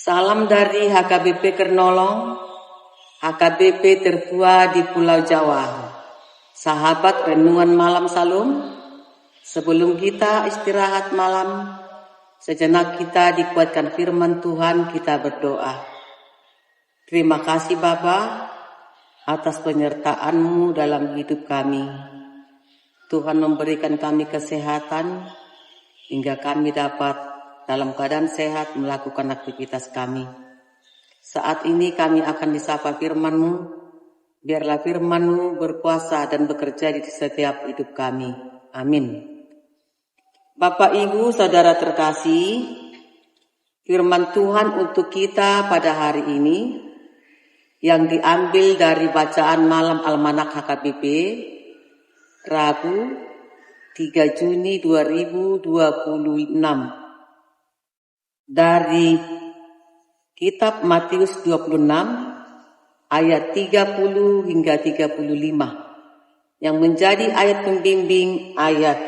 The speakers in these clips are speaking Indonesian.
Salam dari HKBP Kernolong, HKBP tertua di Pulau Jawa. Sahabat renungan malam Salum, sebelum kita istirahat malam, sejenak kita dikuatkan firman Tuhan, kita berdoa. Terima kasih Bapa atas penyertaan-Mu dalam hidup kami. Tuhan memberikan kami kesehatan hingga kami dapat dalam keadaan sehat melakukan aktivitas kami. Saat ini kami akan disapa firman-Mu. Biarlah firman-Mu berkuasa dan bekerja di setiap hidup kami. Amin. Bapak, Ibu, Saudara terkasih, firman Tuhan untuk kita pada hari ini yang diambil dari bacaan malam Almanak HKBP Rabu 3 Juni 2026. Dari kitab Matius 26 ayat 30 hingga 35 yang menjadi ayat pembimbing ayat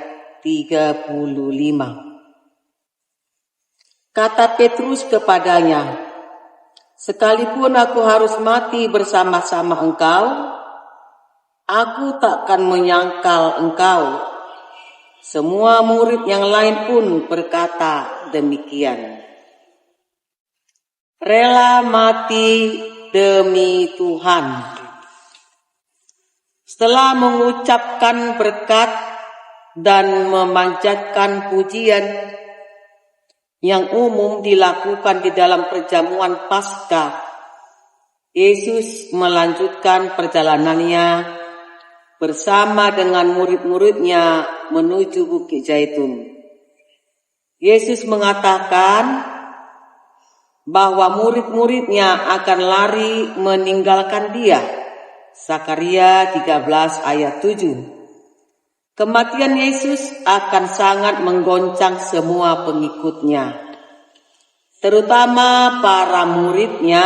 35. Kata Petrus kepadanya, "Sekalipun aku harus mati bersama-sama engkau, aku takkan menyangkal engkau." Semua murid yang lain pun berkata demikian. Rela mati demi Tuhan. Setelah mengucapkan berkat dan memanjatkan pujian yang umum dilakukan di dalam perjamuan Paskah, Yesus melanjutkan perjalanannya bersama dengan murid-muridnya menuju Bukit Zaitun. Yesus mengatakan bahwa murid-muridnya akan lari meninggalkan dia. Zakaria 13 ayat 7. Kematian Yesus akan sangat menggoncang semua pengikutnya, terutama para muridnya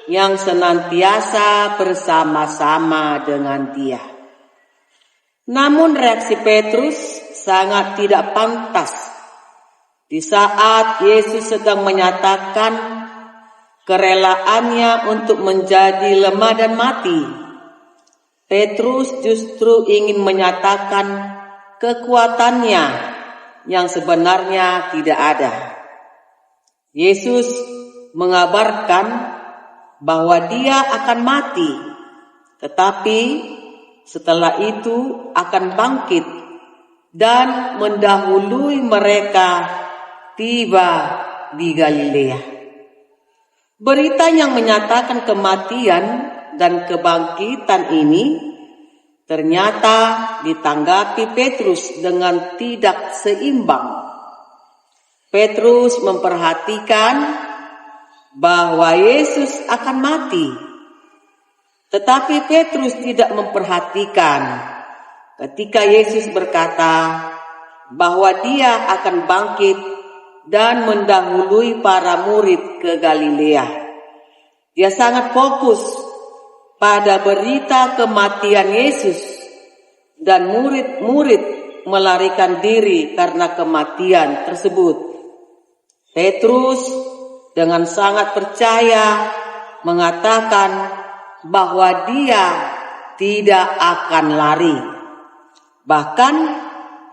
yang senantiasa bersama-sama dengan dia. Namun reaksi Petrus sangat tidak pantas di saat Yesus sedang menyatakan kerelaannya untuk menjadi lemah dan mati. Petrus justru ingin menyatakan kekuatannya yang sebenarnya tidak ada. Yesus mengabarkan bahwa dia akan mati, tetapi setelah itu akan bangkit dan mendahului mereka tiba di Galilea. Berita yang menyatakan kematian dan kebangkitan ini ternyata ditanggapi Petrus dengan tidak seimbang. Petrus memperhatikan bahwa Yesus akan mati, tetapi Petrus tidak memperhatikan ketika Yesus berkata bahwa dia akan bangkit dan mendahului para murid ke Galilea. Dia sangat fokus pada berita kematian Yesus dan murid-murid melarikan diri karena kematian tersebut. Petrus dengan sangat percaya mengatakan bahwa dia tidak akan lari. Bahkan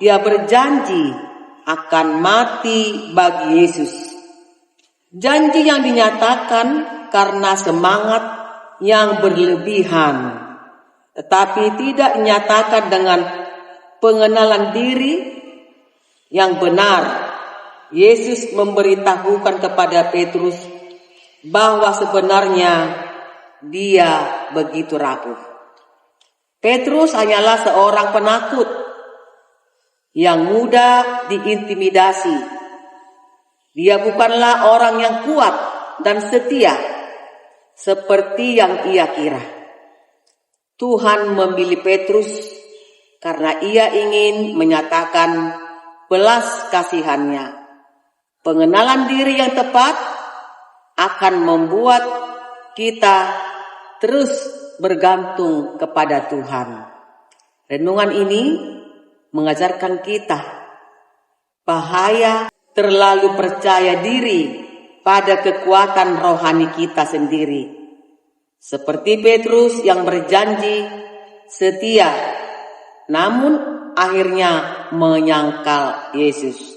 dia berjanji akan mati bagi Yesus. Janji yang dinyatakan karena semangat yang berlebihan, tetapi tidak dinyatakan dengan pengenalan diri yang benar. Yesus memberitahukan kepada Petrus bahwa sebenarnya dia begitu rapuh. Petrus hanyalah seorang penakut yang mudah diintimidasi. Dia bukanlah orang yang kuat dan setia seperti yang ia kira. Tuhan memilih Petrus karena ia ingin menyatakan belas kasihannya. Pengenalan diri yang tepat akan membuat kita terus bergantung kepada Tuhan. Renungan ini mengajarkan kita bahaya terlalu percaya diri pada kekuatan rohani kita sendiri. Seperti Petrus yang berjanji setia, namun akhirnya menyangkal Yesus.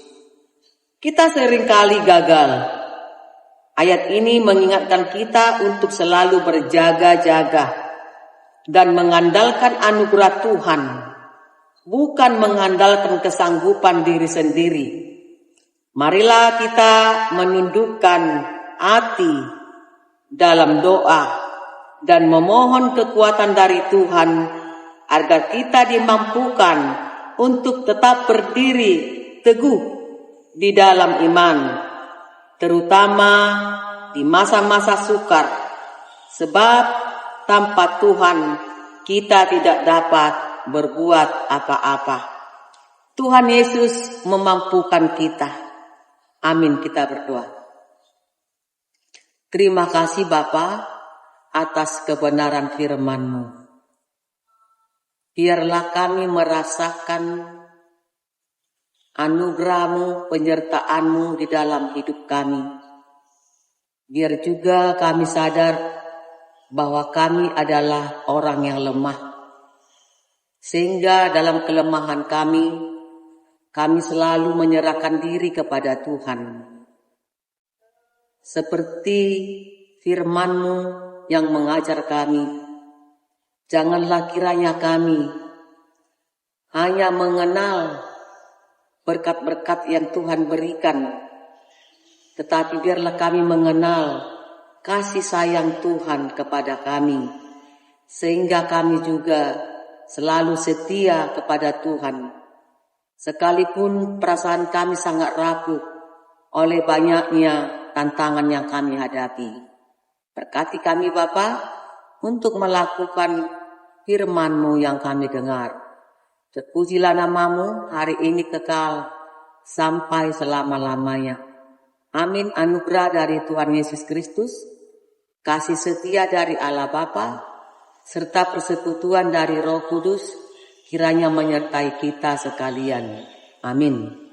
Kita seringkali gagal. Ayat ini mengingatkan kita untuk selalu berjaga-jaga dan mengandalkan anugerah Tuhan, bukan mengandalkan kesanggupan diri sendiri. Marilah kita menundukkan hati dalam doa dan memohon kekuatan dari Tuhan agar kita dimampukan untuk tetap berdiri teguh di dalam iman, terutama di masa-masa sukar, sebab tanpa Tuhan kita tidak dapat berbuat apa-apa. Tuhan Yesus memampukan kita. Amin, kita berdoa. Terima kasih Bapa atas kebenaran firman-Mu. Biarlah kami merasakan anugerah-Mu, penyertaan-Mu di dalam hidup kami. Biar juga kami sadar bahwa kami adalah orang yang lemah. Sehingga dalam kelemahan kami selalu menyerahkan diri kepada Tuhan. Seperti firman-Mu yang mengajar kami, janganlah kiranya kami hanya mengenal berkat-berkat yang Tuhan berikan, tetapi biarlah kami mengenal kasih sayang Tuhan kepada kami, sehingga kami juga selalu setia kepada Tuhan, sekalipun perasaan kami sangat rapuh oleh banyaknya tantangan yang kami hadapi. Berkati kami Bapa untuk melakukan firman-Mu yang kami dengar. Terpujilah nama-Mu hari ini kekal sampai selama-lamanya. Amin. Anugerah dari Tuhan Yesus Kristus, kasih setia dari Allah Bapa, serta persekutuan dari Roh Kudus kiranya menyertai kita sekalian. Amin.